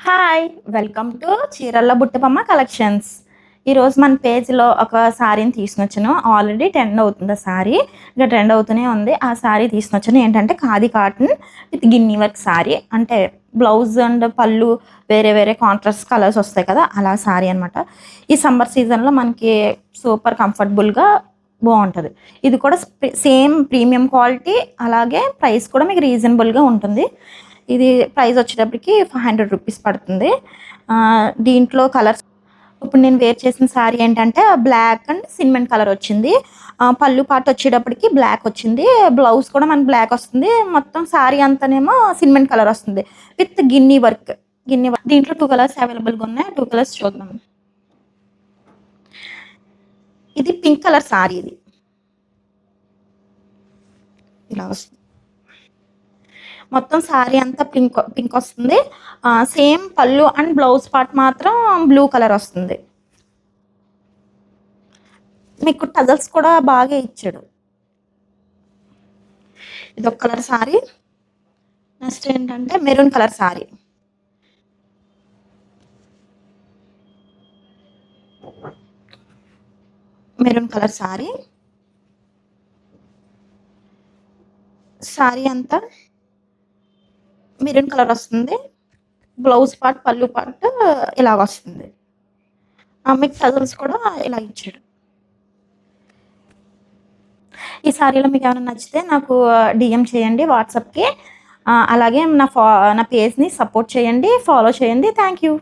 Hi! Welcome to చీరల బుట్టబొమ్మ collections. ఈరోజు మన పేజ్‌లో ఒక శారీని తీసుకొచ్చాను. ఆల్రెడీ ట్రెండ్ అవుతుంది ఆ శారీ. ఇంకా ట్రెండ్ అవుతూనే ఉంది. ఆ శారీ తీసుకొచ్చాను. ఏంటంటే khadi cotton with Ginny work sari. అంటే బ్లౌజ్ అండ్ పళ్ళు వేరే వేరే కాంట్రాస్ట్ కలర్స్ వస్తాయి కదా! అలా శారీ అనమాట. ఈ సమ్మర్ సీజన్‌లో మనకి సూపర్ కంఫర్టబుల్‌గా బావుంటది. ఇది కూడా సేమ్ ప్రీమియం క్వాలిటీ అలాగే ప్రైస్ కూడా మీకు రీజనబుల్‌గా ఉంటుంది. ఇది ప్రైస్ వచ్చేటప్పటికి 500 రూపీస్ పడుతుంది. దీంట్లో కలర్స్ ఇప్పుడు నేను వేర్ చేసిన శారీ ఏంటంటే బ్లాక్ అండ్ సిమెంట్ కలర్ వచ్చింది. పళ్ళు పార్ట్ వచ్చేటప్పటికి బ్లాక్ వచ్చింది. బ్లౌజ్ కూడా మనకి బ్లాక్ వస్తుంది. మొత్తం శారీ అంతానేమో సిమెంట్ కలర్ వస్తుంది. With Ginny work. దీంట్లో 2 కలర్స్ అవైలబుల్‌గా ఉన్నాయి. 2 కలర్స్ చూద్దాం. ఇది పింక్ కలర్ శారీ ఇది. ఇలా వస్తుంది. మొత్తం శారీ అంతా పింక్ వస్తుంది. సేమ్ పళ్ళు అండ్ బ్లౌజ్ పార్ట్ మాత్రం బ్లూ కలర్ వస్తుంది. మీకు టజల్స్ కూడా బాగా ఇచ్చాడు. ఇదొక కలర్ శారీ. నెక్స్ట్ ఏంటంటే maroon colour sari. Maroon colour sari. Sari అంతా మెరూన్ కలర్ వస్తుంది. బ్లౌజ్ పార్ట్, పళ్ళు పార్ట్ ఇలాగ వస్తుంది. మీకు టజల్స్ కూడా ఇలా ఇచ్చాడు. ఈ శారీలో మీకు ఏమైనా నచ్చితే నాకు డీఎం చేయండి వాట్సాప్‌కి. అలాగే నా పేజ్‌ని సపోర్ట్ చేయండి, ఫాలో చేయండి. Thank you.